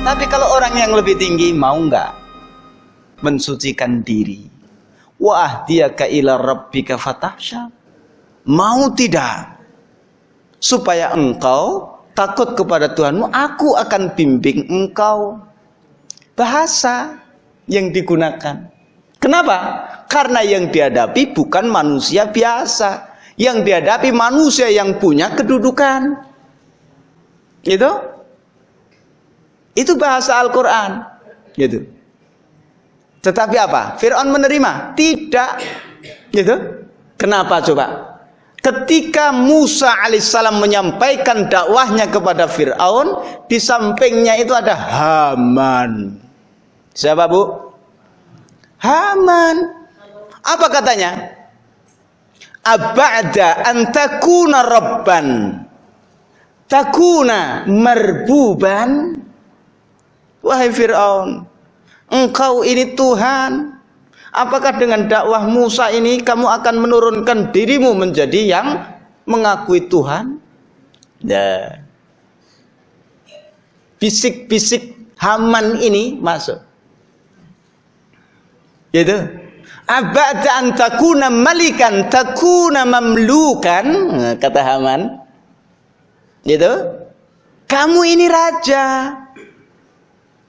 Tapi kalau orang yang lebih tinggi mau nggak mensucikan diri? Wa ahdiyaka ila rabbika fatahsya. Mau tidak? Supaya engkau takut kepada Tuhanmu, aku akan bimbing engkau. Bahasa yang digunakan. Kenapa? Karena yang dihadapi bukan manusia biasa. Yang dihadapi manusia yang punya kedudukan. Itu bahasa Al-Quran. Gitu. Tetapi apa? Fir'aun menerima? Tidak. Gitu. Kenapa coba? Ketika Musa alaihissalam menyampaikan dakwahnya kepada Fir'aun, di sampingnya itu ada Haman. Siapa, Bu? Haman. Apa katanya? Aba'da an takuna rabban takuna marbuban. Wahai Fir'aun, engkau ini Tuhan. Apakah dengan dakwah Musa ini kamu akan menurunkan dirimu menjadi yang mengakui Tuhan? Nah, bisik-bisik Haman ini masuk. Gitu. Aba'da an takuna malikan takuna mamlukan, kata Haman. Gitu. Kamu ini raja.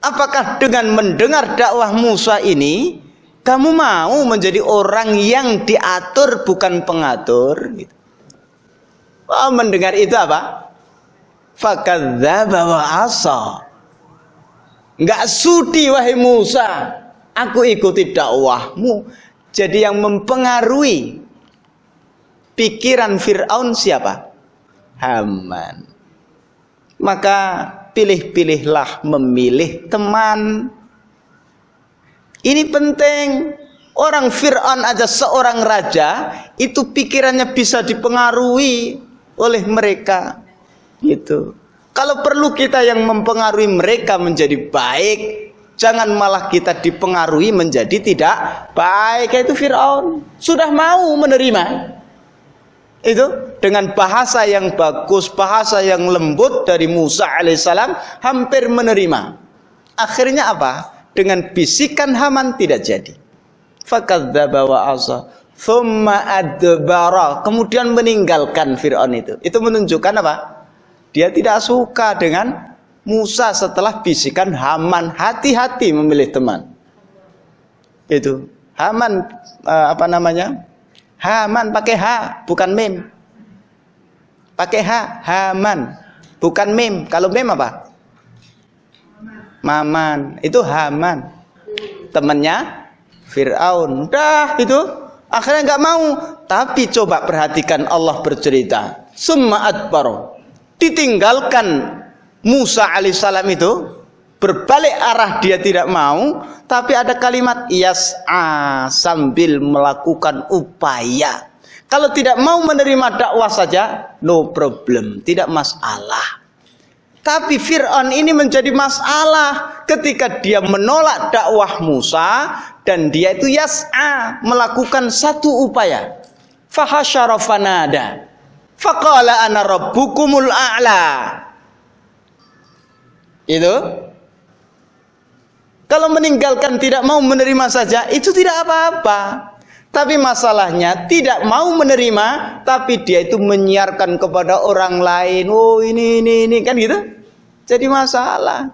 Apakah dengan mendengar dakwah Musa ini kamu mau menjadi orang yang diatur bukan pengatur? Gitu. Oh, mendengar itu apa? Fakadzdzaba wa asa. Enggak sudi wahai Musa, aku ikuti dakwahmu. Jadi yang mempengaruhi pikiran Fir'aun siapa? Haman. Maka pilih-pilihlah memilih teman. Ini penting. Orang Fir'aun aja seorang raja, itu pikirannya bisa dipengaruhi oleh mereka. Gitu. Kalau perlu kita yang mempengaruhi mereka menjadi baik, jangan malah kita dipengaruhi menjadi tidak baik. Itu Fir'aun sudah mau menerima. Itu dengan bahasa yang bagus, bahasa yang lembut dari Musa alaihissalam, hampir menerima. Akhirnya apa? Dengan bisikan Haman tidak jadi. Fakadzdzaba wa asa, tsumma adbara, kemudian meninggalkan Fir'aun itu. Itu menunjukkan apa? Dia tidak suka dengan Musa setelah bisikan Haman. Hati-hati memilih teman. Itu Haman, apa namanya? Haman pakai H, bukan mim. Pakai H, Haman, bukan mim. Kalau mim apa? Maman. Itu Haman, temannya Fir'aun. Udah itu, akhirnya nggak mau. Tapi coba perhatikan, Allah bercerita, summa adbaro, ditinggalkan Musa alaihissalam itu, berbalik arah dia tidak mau. Tapi ada kalimat yas'a, sambil melakukan upaya. Kalau tidak mau menerima dakwah saja, no problem, tidak masalah. Tapi Fir'aun ini menjadi masalah ketika dia menolak dakwah Musa, dan dia itu yas'a, melakukan satu upaya. Fahasyara fanada, faqala ana rabbukumul a'la. Itu kalau meninggalkan, tidak mau menerima saja, itu tidak apa-apa. Tapi masalahnya tidak mau menerima, tapi dia itu menyiarkan kepada orang lain. Oh ini kan gitu. Jadi masalah.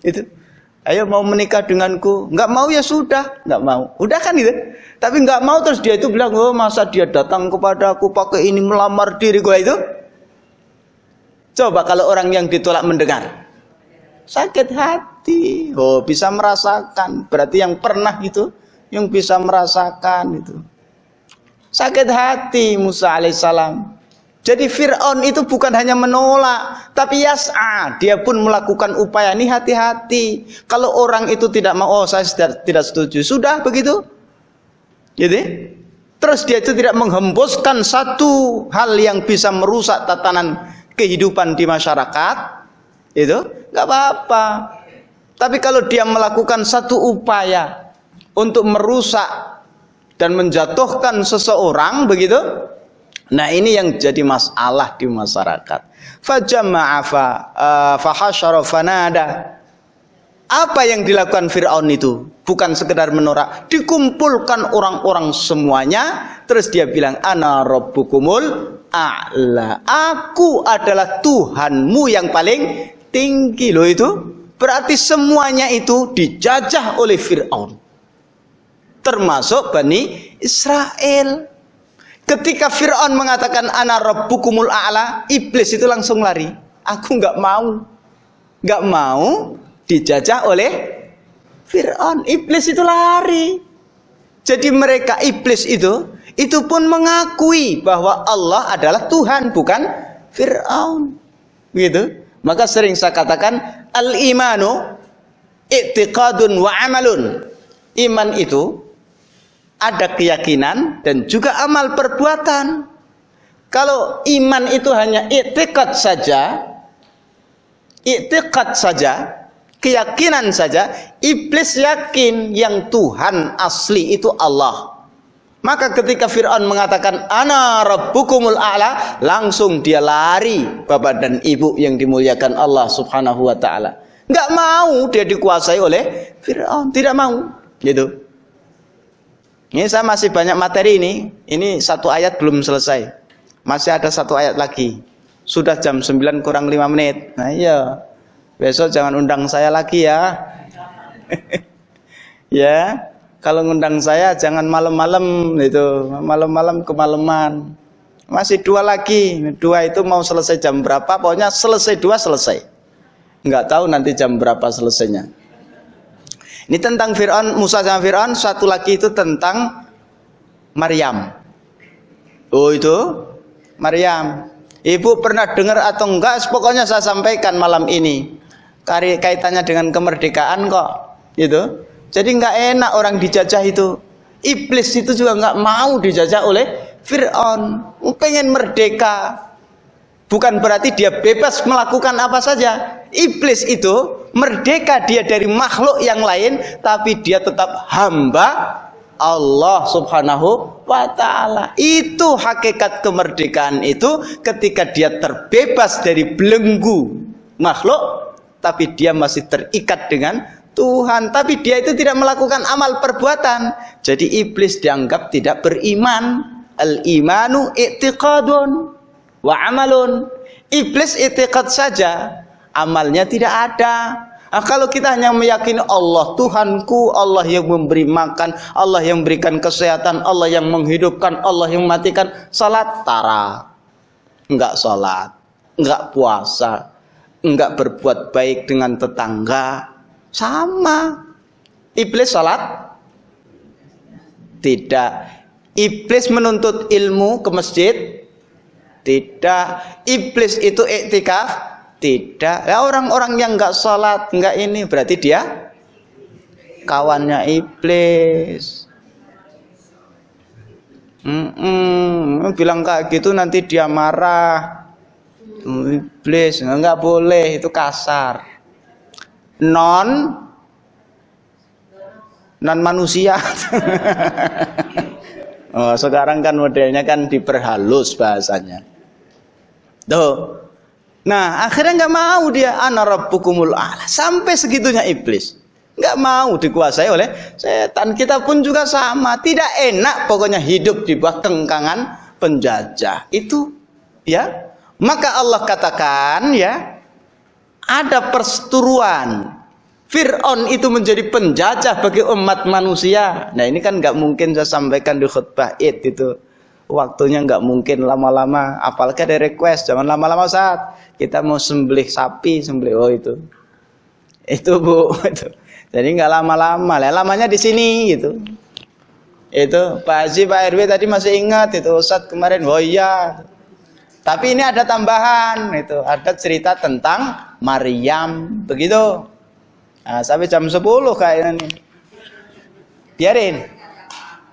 Itu. Ayo mau menikah denganku. Nggak mau ya sudah, nggak mau. Udah kan gitu. Tapi nggak mau, terus dia itu bilang, oh masa dia datang kepada aku pakai ini, melamar diri gue itu. Coba kalau orang yang ditolak mendengar, sakit hati. Oh bisa merasakan. Berarti yang pernah itu, yang bisa merasakan itu. Sakit hati Musa alaihissalam. Jadi Fir'aun itu bukan hanya menolak, tapi yas'a, dia pun melakukan upaya. Ini hati-hati. Kalau orang itu tidak mau, oh saya tidak setuju, sudah begitu. Jadi terus dia itu tidak menghembuskan satu hal yang bisa merusak tatanan kehidupan di masyarakat, itu nggak apa-apa. Tapi kalau dia melakukan satu upaya untuk merusak dan menjatuhkan seseorang, begitu, nah ini yang jadi masalah di masyarakat. Fajama'a fahasyara fanada, Apa yang dilakukan Fir'aun itu? Bukan sekedar menorak, dikumpulkan orang-orang semuanya, terus dia bilang, ana rabbukumul a'la. Aku adalah Tuhanmu yang paling tinggi. Loh itu, berarti semuanya itu dijajah oleh Fir'aun. Termasuk Bani Israel. Ketika Fir'aun mengatakan, ana rabbukumul a'la, iblis itu langsung lari. Aku nggak mau dijajah oleh Fir'aun. Iblis itu lari. Jadi mereka iblis itu pun mengakui bahwa Allah adalah Tuhan, bukan Fir'aun. Gitu. Maka sering saya katakan al-imanu i'tiqadun wa amalun. Iman itu ada keyakinan dan juga amal perbuatan. Kalau iman itu hanya i'tiqad saja, keyakinan saja, iblis yakin yang Tuhan asli itu Allah. Maka ketika Fir'aun mengatakan ana rabbukumul a'la, langsung dia lari, bapak dan ibu yang dimuliakan Allah subhanahu wa ta'ala. Nggak mau dia dikuasai oleh Fir'aun, tidak mau. Gitu. Ini saya masih banyak materi ini satu ayat belum selesai. Masih ada satu ayat lagi. Sudah jam 9 kurang 5 menit. Nah iya, besok jangan undang saya lagi ya. Ya, kalau ngundang saya jangan malam-malam itu, malam-malam kemalaman. Masih 2 lagi, 2 itu mau selesai jam berapa? Pokoknya selesai 2 selesai. Nggak tahu nanti jam berapa selesainya. Ini tentang Fir'aun, Musa sama Fir'aun. Satu lagi itu tentang Maryam. Oh itu Maryam. Ibu pernah dengar atau enggak? Pokoknya saya sampaikan malam ini. Kaitannya dengan kemerdekaan kok. Gitu. Jadi enggak enak orang dijajah itu. Iblis itu juga enggak mau dijajah oleh Fir'aun. Pengen merdeka. Bukan berarti dia bebas melakukan apa saja. Iblis itu merdeka dia dari makhluk yang lain, tapi dia tetap hamba Allah subhanahu wa ta'ala. Itu hakikat kemerdekaan itu, ketika dia terbebas dari belenggu makhluk, tapi dia masih terikat dengan Tuhan. Tapi dia itu tidak melakukan amal perbuatan. Jadi iblis dianggap tidak beriman. Al-imanu i'tiqadun wa amalun. Iblis i'tiqad saja, amalnya tidak ada. Nah, kalau kita hanya meyakini Allah Tuhanku, Allah yang memberi makan, Allah yang memberikan kesehatan, Allah yang menghidupkan, Allah yang mematikan, salat tara, enggak salat, enggak puasa, enggak berbuat baik dengan tetangga, sama. Iblis salat tidak. Iblis menuntut ilmu ke masjid tidak. Iblis itu iktikaf tidak. Ya, orang-orang yang nggak sholat, nggak ini, berarti dia kawannya iblis. Bilang kayak gitu nanti dia marah. Iblis nggak boleh, itu kasar. Non manusia. Oh, sekarang kan modelnya kan diperhalus bahasanya. Tuh. Nah, akhirnya nggak mau dia, ana rabbukumul a'la. Sampai segitunya iblis. Nggak mau dikuasai oleh setan. Kita pun juga sama. Tidak enak pokoknya hidup di bawah kengkangan penjajah. Itu ya. Maka Allah katakan ya, ada perseteruan. Fir'aun itu menjadi penjajah bagi umat manusia. Nah, ini kan nggak mungkin saya sampaikan di khutbah Id itu. Waktunya nggak mungkin lama-lama. Apalagi ada request, jangan lama-lama saat kita mau sembelih sapi, sembelih itu Bu. Itu. Jadi nggak lama-lama. Lamanya di sini gitu. Itu Pak Haji, Pak RW tadi masih ingat itu Ustadz kemarin. Oh iya. Tapi ini ada tambahan itu. Ada cerita tentang Maryam, begitu. Nah, sampai jam 10 kayaknya nih. Biarin.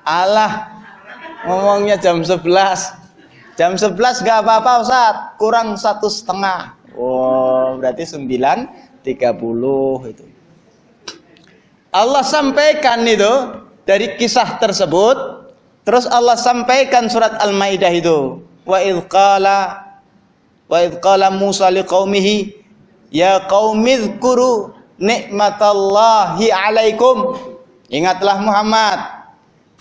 Allah. Ngomongnya jam 11. Jam 11 gak apa-apa Ustaz, kurang 1,5. Oh, berarti 9.30 itu. Allah sampaikan itu dari kisah tersebut. Terus Allah sampaikan surat Al-Maidah itu. Wa idh qala Musa liqaumihi ya qaumi dzkuru nikmatallahi alaikum. Ingatlah Muhammad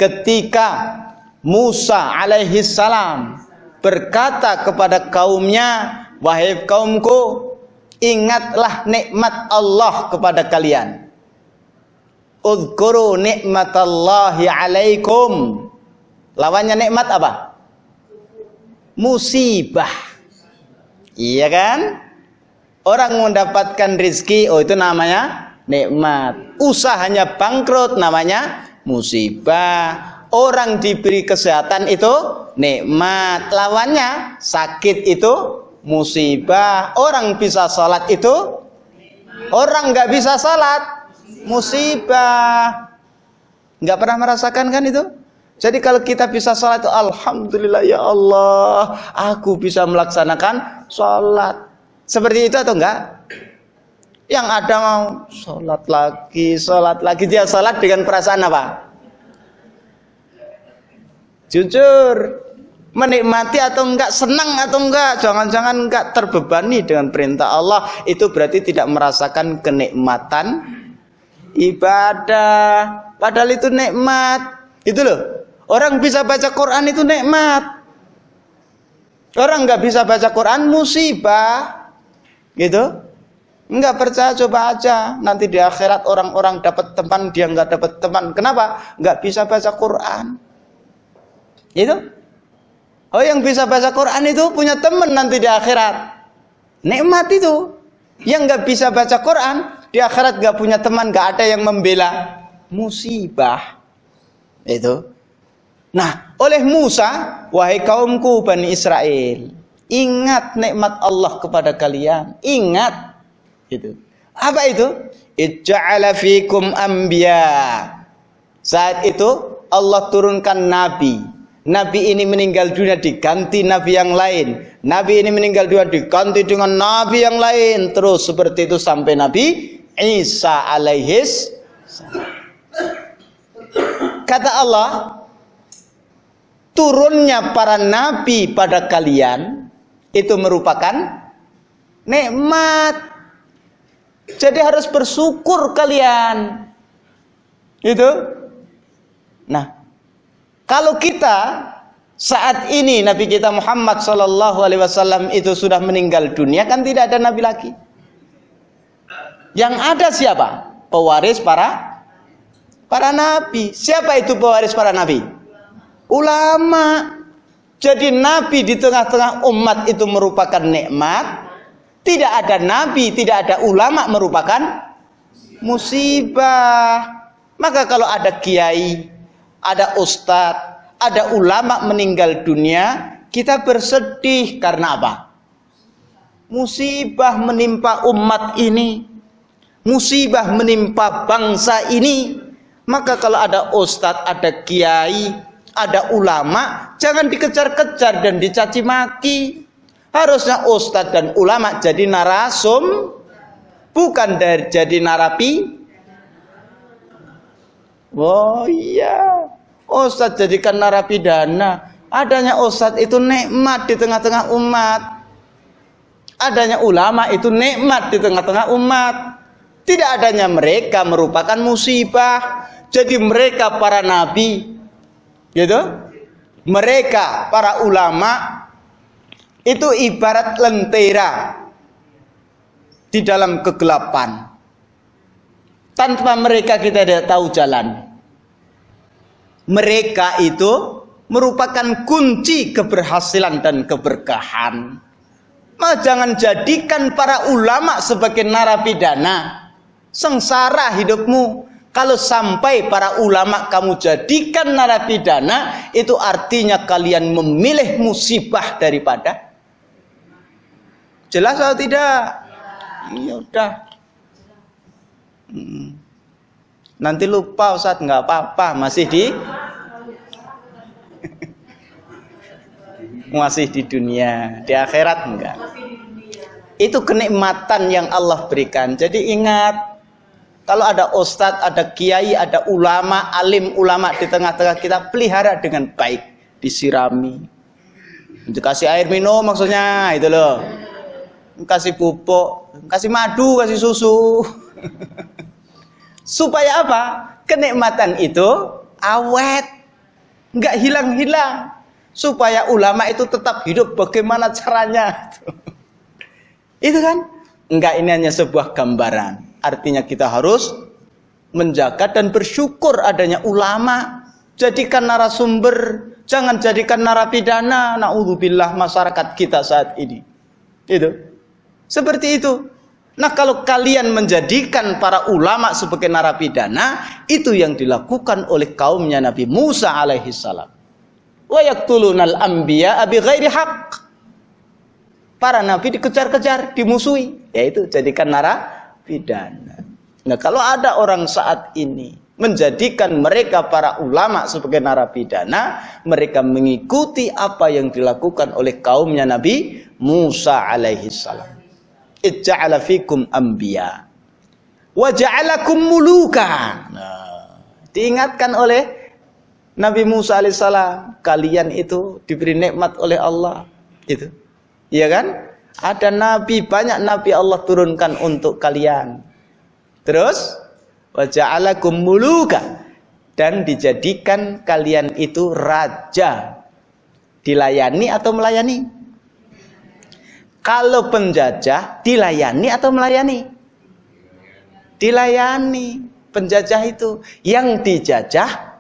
ketika Musa alaihi salam berkata kepada kaumnya, wahai kaumku, ingatlah nikmat Allah kepada kalian. Udhkuru nikmatallahi alaikum. Lawannya nikmat apa? Musibah. Iya kan? Orang mendapatkan rizki, oh itu namanya nikmat. Usahanya bangkrut namanya musibah. Orang diberi kesehatan itu nikmat. Lawannya sakit itu musibah. Orang bisa sholat itu, orang nggak bisa sholat musibah. Nggak pernah merasakan kan itu? Jadi kalau kita bisa sholat itu alhamdulillah ya Allah, aku bisa melaksanakan sholat. Seperti itu atau enggak? Yang ada mau sholat lagi, dia sholat dengan perasaan apa? Jujur, menikmati atau enggak, senang atau enggak, jangan-jangan enggak terbebani dengan perintah Allah, itu berarti tidak merasakan kenikmatan ibadah. Padahal itu nikmat. Itu loh. Orang bisa baca Quran itu nikmat. Orang nggak bisa baca Quran musibah, gitu. Nggak percaya coba aja. Nanti di akhirat orang-orang dapat teman, dia nggak dapat teman. Kenapa? Nggak bisa baca Quran. Itu. Oh, yang bisa baca Quran itu punya teman nanti di akhirat. Nikmat itu. Yang nggak bisa baca Quran di akhirat nggak punya teman, nggak ada yang membela. Musibah. Itu. Nah, oleh Musa, wahai kaumku Bani Israel, ingat nikmat Allah kepada kalian. Ingat. Gitu. Apa itu? Ij'ala fikum anbiya. Saat itu Allah turunkan nabi. Nabi ini meninggal dunia diganti nabi yang lain. Nabi ini meninggal dunia diganti dengan nabi yang lain. Terus seperti itu sampai Nabi Isa alaihis salam. Kata Allah, turunnya para nabi pada kalian itu merupakan nikmat. Jadi harus bersyukur kalian. Itu. Nah, kalau kita saat ini Nabi kita Muhammad SAW itu sudah meninggal dunia, kan tidak ada nabi lagi. Yang ada siapa? Pewaris para nabi. Siapa itu pewaris para nabi? Ulama. Jadi nabi di tengah-tengah umat itu merupakan nikmat. Tidak ada nabi, tidak ada ulama merupakan musibah. Maka kalau ada kiai, ada ustadz, ada ulama meninggal dunia, kita bersedih karena apa? Musibah menimpa umat ini, musibah menimpa bangsa ini. Maka kalau ada ustadz, ada kiai, ada ulama, jangan dikejar-kejar dan dicaci maki. Harusnya ustadz dan ulama jadi narasum, bukan jadi narapi. Oh iya, ustadz jadikan narapidana. Adanya ustadz itu nikmat di tengah-tengah umat. Adanya ulama itu nikmat di tengah-tengah umat. Tidak adanya mereka merupakan musibah. Jadi mereka para nabi, gitu. Mereka para ulama itu ibarat lentera di dalam kegelapan. Tanpa mereka kita tidak tahu jalan. Mereka itu merupakan kunci keberhasilan dan keberkahan. Jangan jadikan para ulama sebagai narapidana. Sengsara hidupmu. Kalau sampai para ulama kamu jadikan narapidana, itu artinya kalian memilih musibah daripada. Jelas atau tidak? Ya udah. Nanti lupa Ustaz, nggak apa-apa, masih di dunia, di akhirat enggak. Itu kenikmatan yang Allah berikan. Jadi ingat, kalau ada ustadz, ada kiai, ada ulama, alim ulama di tengah-tengah kita, pelihara dengan baik, disirami, dikasih air minum maksudnya, itu loh. Kasih pupuk, kasih madu, kasih susu. Supaya apa? Kenikmatan itu awet, nggak hilang-hilang. Supaya ulama itu tetap hidup, bagaimana caranya? Itu kan? Enggak, ini hanya sebuah gambaran. Artinya kita harus menjaga dan bersyukur adanya ulama. Jadikan narasumber, jangan jadikan narapidana. Na'udzubillah masyarakat kita saat ini. Itu. Seperti itu. Nah, kalau kalian menjadikan para ulama sebagai narapidana, itu yang dilakukan oleh kaumnya Nabi Musa alaihi salam. Wa yaqtulunal anbiya bighairi haqq. Para nabi dikejar-kejar, dimusuhi, yaitu jadikan narapidana. Nah, kalau ada orang saat ini menjadikan mereka para ulama sebagai narapidana, mereka mengikuti apa yang dilakukan oleh kaumnya Nabi Musa alaihi salam. Ij'ala fikum anbiya wa ja'alakum muluka. Nah, diingatkan oleh Nabi Musa alaihissalam, kalian itu diberi nikmat oleh Allah. Itu. Iya kan? Ada nabi, banyak nabi Allah turunkan untuk kalian. Terus wa ja'alakum muluka, dan dijadikan kalian itu raja. Dilayani atau melayani? Kalau penjajah dilayani atau melayani? Dilayani. Penjajah itu. Yang dijajah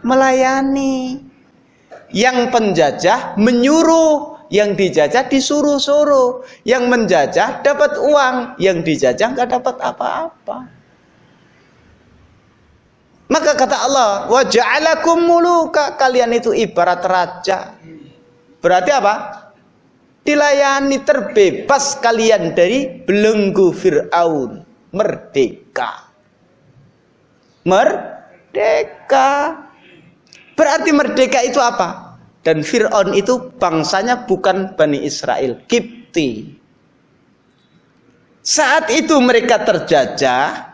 melayani. Yang penjajah menyuruh. Yang dijajah disuruh-suruh. Yang menjajah dapat uang. Yang dijajah nggak dapat apa-apa. Maka kata Allah, wa ja'alakum muluka, kalian itu ibarat raja. Berarti apa? Dilayani, terbebas kalian dari belenggu Fir'aun. Merdeka. Merdeka. Berarti merdeka itu apa? Dan Fir'aun itu bangsanya bukan Bani Israel, Kipti. Saat itu mereka terjajah,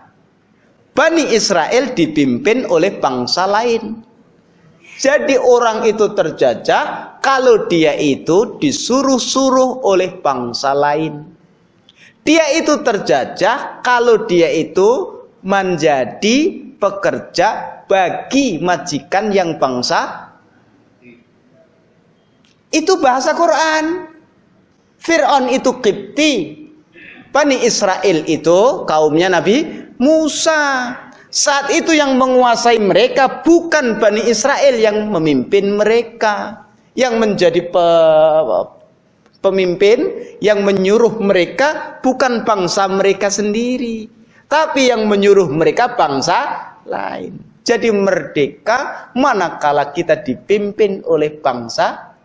Bani Israel dipimpin oleh bangsa lain. Jadi orang itu terjajah kalau dia itu disuruh-suruh oleh bangsa lain. Dia itu terjajah kalau dia itu menjadi pekerja bagi majikan yang bangsa. Itu bahasa Quran. Fir'aun itu Qibti. Bani Israel itu kaumnya Nabi Musa. Saat itu yang menguasai mereka bukan Bani Israel yang memimpin mereka. Yang menjadi pemimpin, yang menyuruh mereka bukan bangsa mereka sendiri. Tapi yang menyuruh mereka bangsa lain. Jadi merdeka manakala kita dipimpin oleh bangsa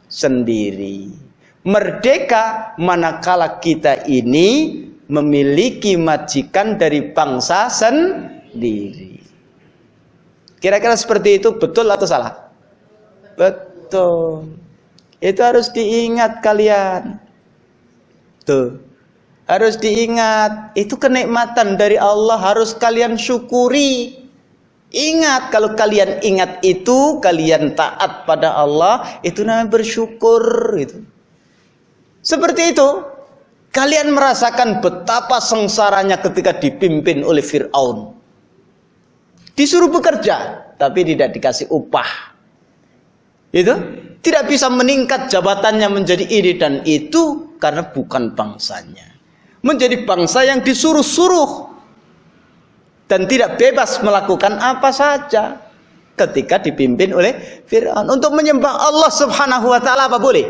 sendiri. Merdeka manakala kita ini memiliki majikan dari bangsa sendiri. Kira-kira seperti itu, betul atau salah? Betul. Itu harus diingat kalian. Tuh. Harus diingat. Itu kenikmatan dari Allah, harus kalian syukuri. Ingat, kalau kalian ingat itu, kalian taat pada Allah, itu namanya bersyukur. Itu. Seperti itu. Kalian merasakan betapa sengsaranya ketika dipimpin oleh Fir'aun. Disuruh bekerja, tapi tidak dikasih upah. Itu tidak bisa meningkat jabatannya menjadi ini dan itu karena bukan bangsanya. Menjadi bangsa yang disuruh-suruh dan tidak bebas melakukan apa saja ketika dipimpin oleh Fir'aun. Untuk menyembah Allah Subhanahu wa ta'ala apa boleh?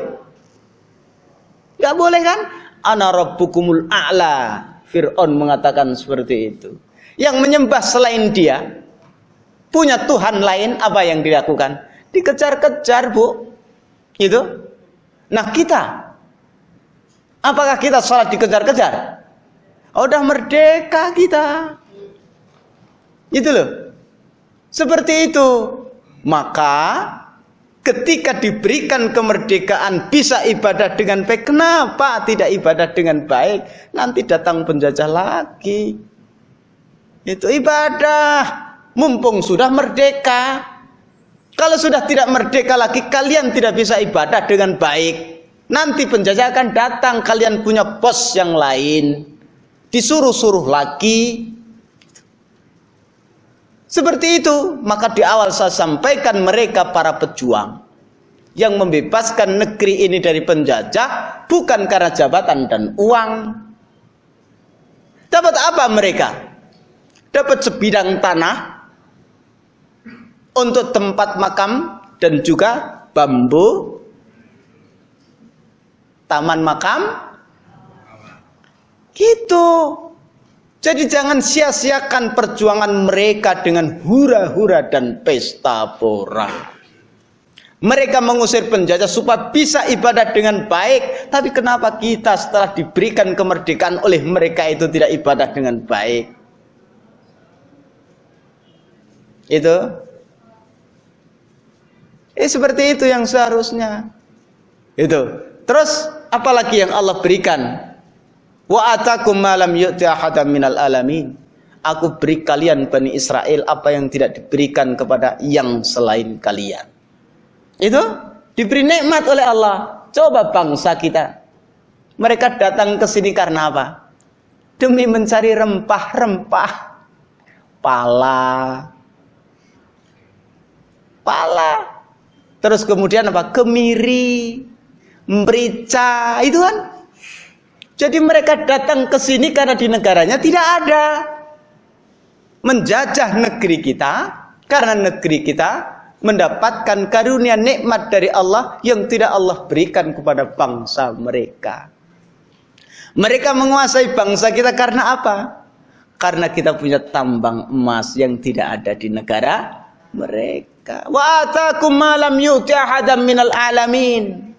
Gak boleh kan? Ana rabbukumul a'la. Fir'aun mengatakan seperti itu. Yang menyembah selain dia, punya Tuhan lain, apa yang dilakukan? Dikejar-kejar, Bu. Itu. Nah kita, apakah kita sholat dikejar-kejar? Udah merdeka kita. Itu loh. Seperti itu. Maka ketika diberikan kemerdekaan bisa ibadah dengan baik, kenapa tidak ibadah dengan baik? Nanti datang penjajah lagi. Itu ibadah. Mumpung sudah merdeka. Kalau sudah tidak merdeka lagi, kalian tidak bisa ibadah dengan baik. Nanti penjajah akan datang, kalian punya bos yang lain. disuruh-suruh lagi. Seperti itu, maka di awal saya sampaikan mereka para pejuang yang membebaskan negeri ini dari penjajah bukan karena jabatan dan uang. Dapat apa mereka? Dapat sebidang tanah untuk tempat makam dan juga bambu, taman makam, gitu. Jadi jangan sia-siakan perjuangan mereka dengan hura-hura dan pesta pora. Mereka mengusir penjajah supaya bisa ibadah dengan baik. Tapi kenapa kita setelah diberikan kemerdekaan oleh mereka itu tidak ibadah dengan baik? Itu. Seperti itu yang seharusnya. Itu. Terus apalagi yang Allah berikan? Wa atakum ma lam yu'ti ahadan minal alamin. Aku beri kalian Bani Israel apa yang tidak diberikan kepada yang selain kalian. Itu diberi nikmat oleh Allah. Coba bangsa kita, mereka datang ke sini karena apa? Demi mencari rempah-rempah, pala. Terus kemudian apa? Kemiri, merica, itu kan. Jadi mereka datang ke sini karena di negaranya tidak ada. Menjajah negeri kita karena negeri kita mendapatkan karunia nikmat dari Allah yang tidak Allah berikan kepada bangsa mereka. Mereka menguasai bangsa kita karena apa? Karena kita punya tambang emas yang tidak ada di negara mereka. Wa atakum ma lam yu'ti ahadan minal alamin.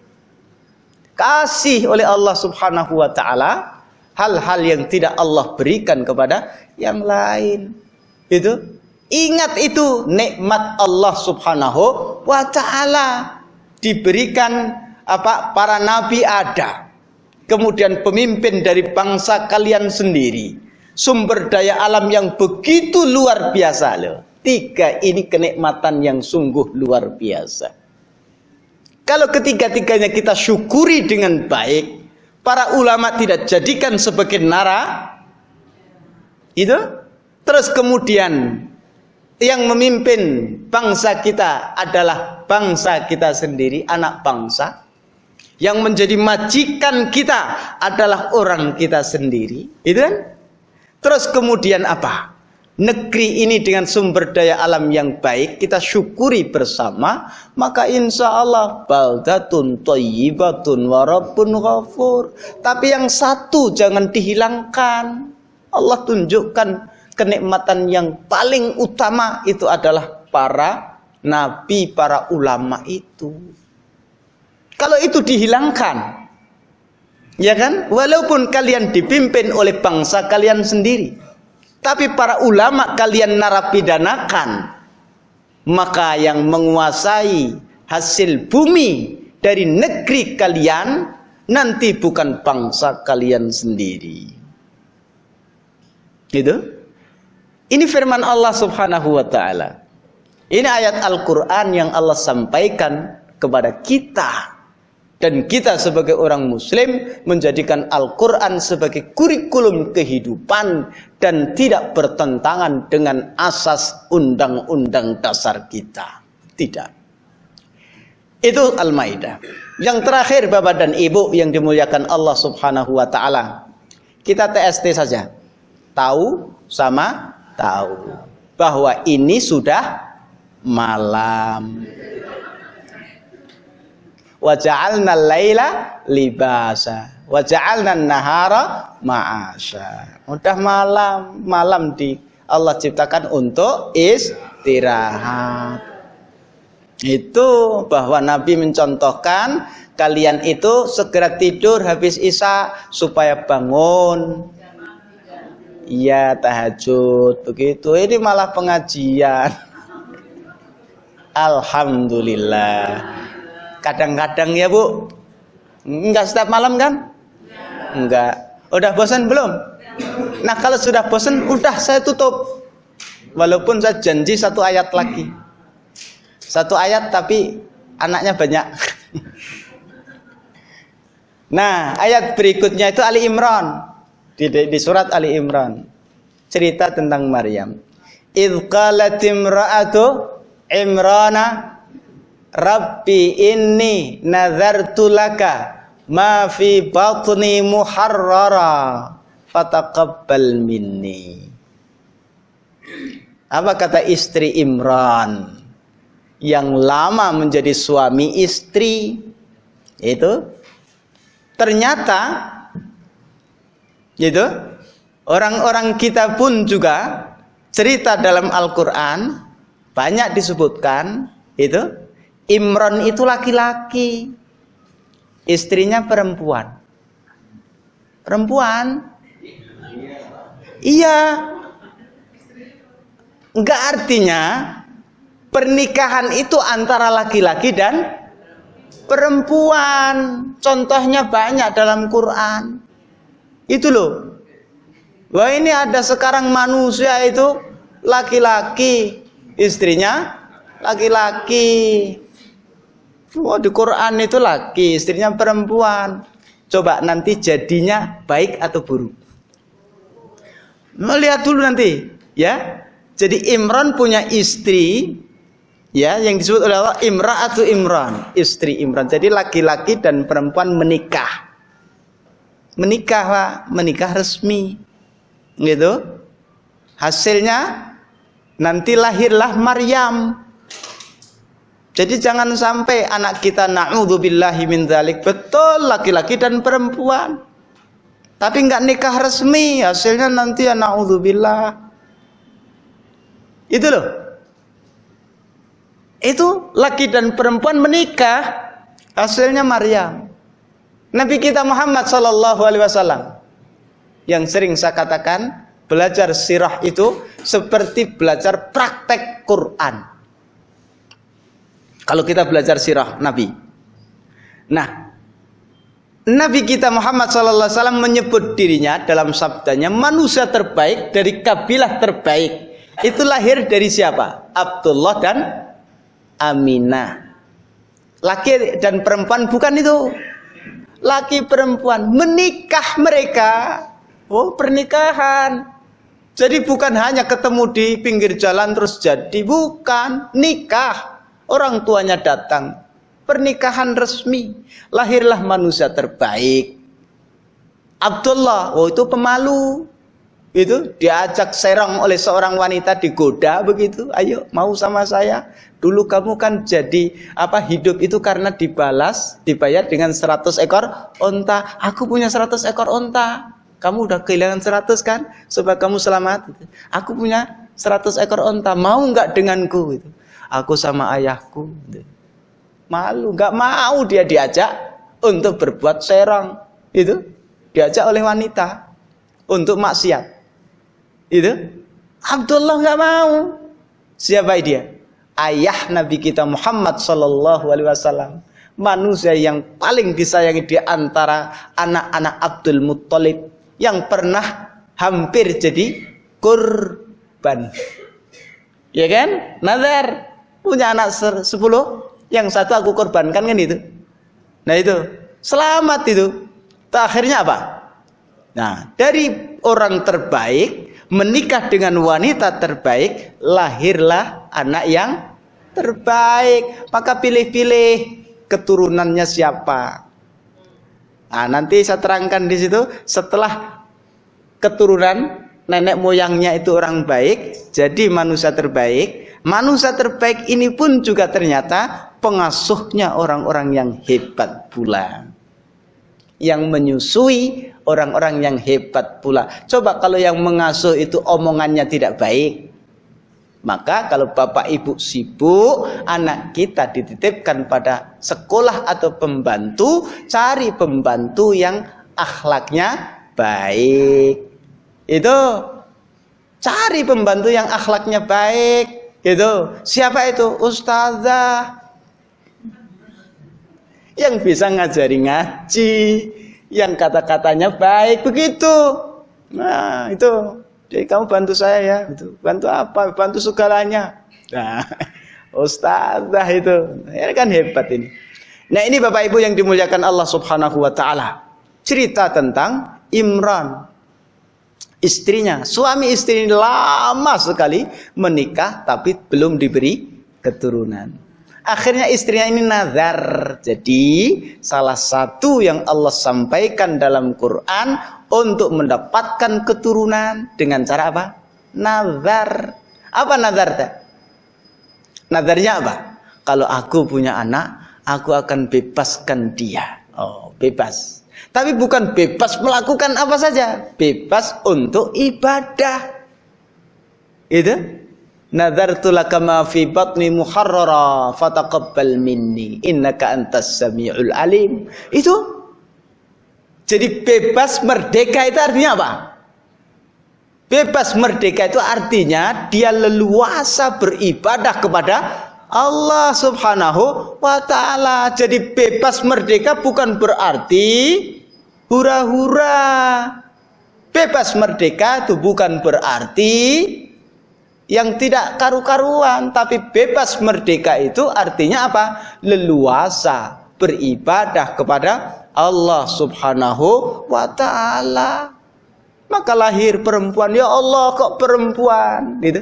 Kasih oleh Allah Subhanahu wa taala hal-hal yang tidak Allah berikan kepada yang lain. Itu ingat itu nikmat Allah Subhanahu wa taala. Diberikan apa? Para nabi ada. Kemudian pemimpin dari bangsa kalian sendiri. Sumber daya alam yang begitu luar biasa loh. 3 ini kenikmatan yang sungguh luar biasa. Kalau ketiga-tiganya kita syukuri dengan baik, para ulama tidak jadikan sebagai nara. Itu. Terus kemudian yang memimpin bangsa kita adalah bangsa kita sendiri, anak bangsa. Yang menjadi majikan kita adalah orang kita sendiri. Itu kan? Terus kemudian apa? Negeri ini dengan sumber daya alam yang baik kita syukuri bersama, maka insya Allah baldatun thayyibatun wa rabbun ghafur. Tapi yang satu jangan dihilangkan. Allah tunjukkan kenikmatan yang paling utama itu adalah para nabi, para ulama itu. Kalau itu dihilangkan, ya kan? Walaupun kalian dipimpin oleh bangsa kalian sendiri, tapi para ulama kalian narapidanakan, maka yang menguasai hasil bumi dari negeri kalian nanti bukan bangsa kalian sendiri. Gitu? Ini firman Allah Subhanahu wa taala. Ini ayat Al-Qur'an yang Allah sampaikan kepada kita. Dan kita sebagai orang muslim menjadikan Al-Quran sebagai kurikulum kehidupan dan tidak bertentangan dengan asas undang-undang dasar kita. Tidak. Itu Al-Maidah. Yang terakhir Bapak dan Ibu yang dimuliakan Allah Subhanahu wa taala. Kita TST saja. Tahu sama tahu bahwa ini sudah malam. Wa ja'alna al-laila libasa wa ja'alna an-nahara ma'asha. Udah malam di Allah ciptakan untuk istirahat. Itu bahwa Nabi mencontohkan kalian itu segera tidur habis Isya supaya bangun. Iya, tahajud begitu. Ini malah pengajian. Alhamdulillah. Kadang-kadang ya Bu. Enggak setiap malam kan? Enggak. Udah bosan belum? Nah kalau sudah bosan, udah saya tutup. Walaupun saya janji 1 ayat lagi. 1 ayat tapi anaknya banyak. Nah ayat berikutnya itu Ali Imran. di surat Ali Imran. Cerita tentang Maryam. Idz qalat imra'atu Imrana Rabbi inni nazartu laka ma fi batni muharrara fataqabbal minni. Apa kata istri Imran yang lama menjadi suami istri itu? Ternyata gitu, orang-orang kita pun juga cerita dalam Al-Quran banyak disebutkan itu Imran itu laki-laki, istrinya perempuan. Iya. Enggak, artinya pernikahan itu antara laki-laki dan perempuan. Contohnya banyak dalam Quran. Itu loh. Wah, ini ada sekarang manusia itu laki-laki, istrinya laki-laki. Oh, di Quran itu laki, istrinya perempuan. Coba nanti jadinya baik atau buruk. Lihat dulu nanti, ya. Jadi Imran punya istri, ya, yang disebut oleh Allah Imra'atu Imran, istri Imran. Jadi laki-laki dan perempuan menikah. Menikah, Pak, menikah resmi. Gitu. Hasilnya nanti lahirlah Maryam. Jadi jangan sampai anak kita na'udzubillahi min dzalik, betul laki-laki dan perempuan. Tapi enggak nikah resmi, hasilnya nanti ya na'udzubillah. Itu loh. Itu laki dan perempuan menikah, hasilnya Maryam. Nabi kita Muhammad sallallahu alaihi wasallam yang sering saya katakan, belajar sirah itu seperti belajar praktek Quran. Kalau kita belajar sirah Nabi. Nah, Nabi kita Muhammad sallallahu alaihi wasallam menyebut dirinya dalam sabdanya manusia terbaik dari kabilah terbaik. Itu lahir dari siapa? Abdullah dan Aminah. Laki dan perempuan bukan itu. Laki perempuan menikah mereka. Oh, pernikahan. Jadi bukan hanya ketemu di pinggir jalan terus jadi, bukan, nikah. Orang tuanya datang. Pernikahan resmi. Lahirlah manusia terbaik. Abdullah, oh itu pemalu. Itu diajak serong oleh seorang wanita, digoda begitu. Ayo, mau sama saya? Dulu kamu kan jadi hidup itu karena dibayar dengan 100 ekor onta. Aku punya 100 ekor onta. Kamu udah kehilangan 100 kan? Supaya kamu selamat. Aku punya 100 ekor onta. Mau nggak denganku? Gitu. Aku sama ayahku. Gitu. Malu, nggak mau dia diajak untuk berbuat serong. Itu diajak oleh wanita untuk maksiat. Itu Abdullah nggak mau. Siapa dia? Ayah Nabi kita Muhammad sallallahu alaihi wasallam, manusia yang paling disayangi di antara anak-anak Abdul Muttalib, yang pernah hampir jadi kurban. Ya kan? Nazar punya anak 10, yang satu aku korbankan kan itu. Nah itu selamat itu. Akhirnya apa? Nah, dari orang terbaik menikah dengan wanita terbaik, lahirlah anak yang terbaik. Maka pilih-pilih keturunannya siapa. Nah, nanti saya terangkan di situ. Setelah keturunan nenek moyangnya itu orang baik, jadi manusia terbaik. Manusia terbaik ini pun juga ternyata pengasuhnya orang-orang yang hebat pula, yang menyusui orang-orang yang hebat pula. Coba kalau yang mengasuh itu omongannya tidak baik, maka kalau bapak ibu sibuk, anak kita dititipkan pada sekolah atau pembantu, cari pembantu yang akhlaknya baik. Itu cari pembantu yang akhlaknya baik. Itu siapa itu? Ustazah yang bisa ngajari ngaji, yang kata-katanya baik, begitu. Nah itu, jadi kamu bantu saya ya, gitu. Bantu apa? Bantu segalanya. Nah, ustazah itu, ini kan hebat ini. Nah ini Bapak Ibu yang dimuliakan Allah Subhanahu Wa Taala, cerita tentang Imran. Istrinya, suami istri lama sekali menikah tapi belum diberi keturunan. Akhirnya istrinya ini nazar. Jadi salah satu yang Allah sampaikan dalam Quran untuk mendapatkan keturunan dengan cara apa? Nazar. Apa nazar? Nazarnya apa? Kalau aku punya anak, aku akan bebaskan dia. Oh, bebas. Tapi bukan bebas melakukan apa saja, bebas untuk ibadah. Itu nazartu laka ma fi batni muharrara fataqabbal minni innaka antas samiul alim. Itu jadi bebas merdeka itu artinya apa? Bebas merdeka itu artinya dia leluasa beribadah kepada Allah Subhanahu wa ta'ala. Jadi bebas merdeka bukan berarti hura-hura. Bebas merdeka itu bukan berarti yang tidak karu-karuan. Tapi bebas merdeka itu artinya apa? Leluasa beribadah kepada Allah Subhanahu wa ta'ala. Maka lahir perempuan, ya Allah kok perempuan gitu.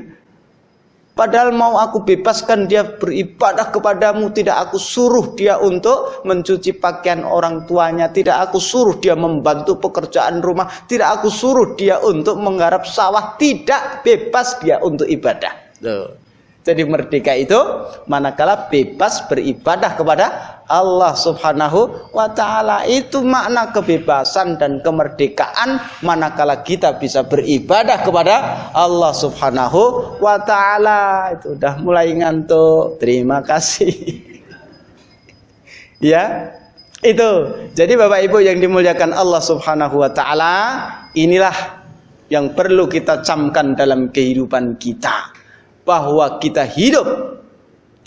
Padahal mau aku bebaskan dia beribadah kepadamu, tidak aku suruh dia untuk mencuci pakaian orang tuanya, tidak aku suruh dia membantu pekerjaan rumah, tidak aku suruh dia untuk menggarap sawah, tidak, bebas dia untuk ibadah. Tuh. Jadi merdeka itu manakala bebas beribadah kepada Allah Subhanahu wa ta'ala. Itu makna kebebasan dan kemerdekaan manakala kita bisa beribadah kepada Allah Subhanahu wa ta'ala. Itu udah mulai ngantuk. Terima kasih. Ya, itu. Jadi Bapak Ibu yang dimuliakan Allah Subhanahu wa ta'ala, inilah yang perlu kita camkan dalam kehidupan kita. Bahwa kita hidup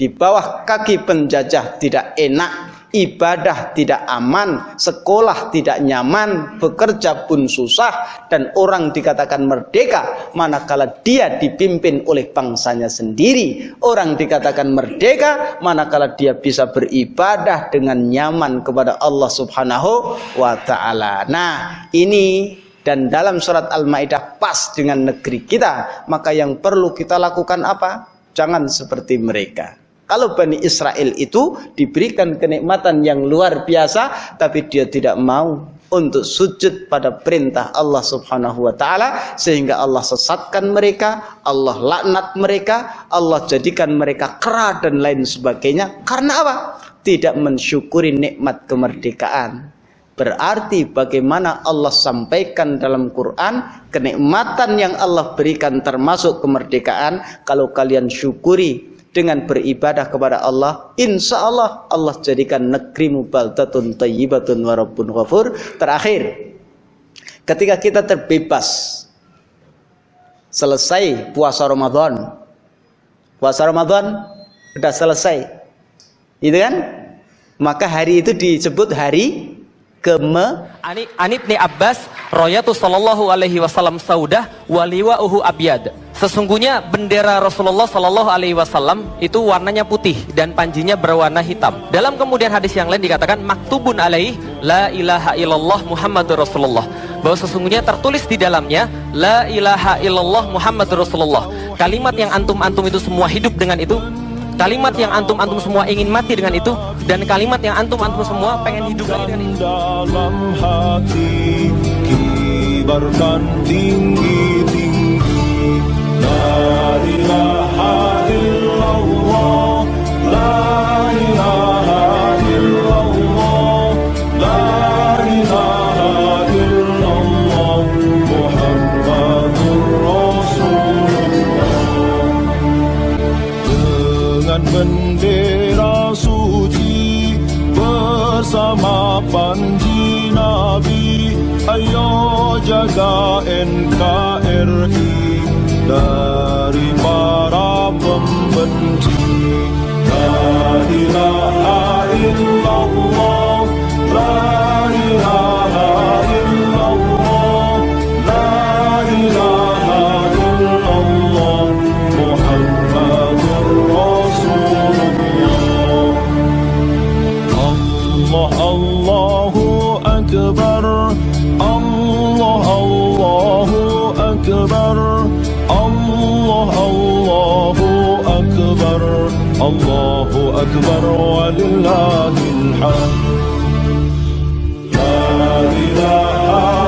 di bawah kaki penjajah tidak enak, ibadah tidak aman, sekolah tidak nyaman, bekerja pun susah, dan orang dikatakan merdeka manakala dia dipimpin oleh bangsanya sendiri. Orang dikatakan merdeka manakala dia bisa beribadah dengan nyaman kepada Allah Subhanahu wa ta'ala. Nah, ini dan dalam surat Al-Maidah pas dengan negeri kita. Maka yang perlu kita lakukan apa? Jangan seperti mereka. Kalau Bani Israel itu diberikan kenikmatan yang luar biasa, tapi dia tidak mau untuk sujud pada perintah Allah Subhanahu wa ta'ala, sehingga Allah sesatkan mereka, Allah laknat mereka, Allah jadikan mereka kera dan lain sebagainya. Karena apa? Tidak mensyukuri nikmat kemerdekaan. Berarti bagaimana Allah sampaikan dalam Quran, kenikmatan yang Allah berikan termasuk kemerdekaan, kalau kalian syukuri dengan beribadah kepada Allah, insya Allah Allah jadikan negerimu baldatun thayyibatun wa rabbun ghafur. Terakhir, ketika kita terbebas, selesai puasa Ramadan, sudah selesai, itu kan? Maka hari itu disebut hari Anib ni Abbas royatu sallallahu alaihi wasallam saudah waliwa'uhu abyad. Sesungguhnya bendera Rasulullah sallallahu alaihi wasallam itu warnanya putih dan panjinya berwarna hitam. Dalam kemudian hadis yang lain dikatakan maktubun alaihi la ilaha illallah Muhammadur Rasulullah, bahwa sesungguhnya tertulis di dalamnya la ilaha illallah Muhammadur Rasulullah. Kalimat yang antum-antum itu semua hidup dengan itu, kalimat yang antum-antum semua ingin mati dengan itu, dan kalimat yang antum-antum semua pengen hidup lagi dengan itu. Dalam hati kibarkan tinggi-tinggi la ilaha illallah, la ilaha illallah, la ilaha illallah Muhammadur Rasulullah. Dengan bendera suci bersama panji Nabi, ayo jaga NKRI dari para pembenci. La ilaha illallah, la ilaha illallah, la ilaha illallah Muhammadur Rasulullah. Allah Allahu Akbar, Allah Allahu Allah Allahu Akbar, Allahu Akbar walillahil hamd. La ilaha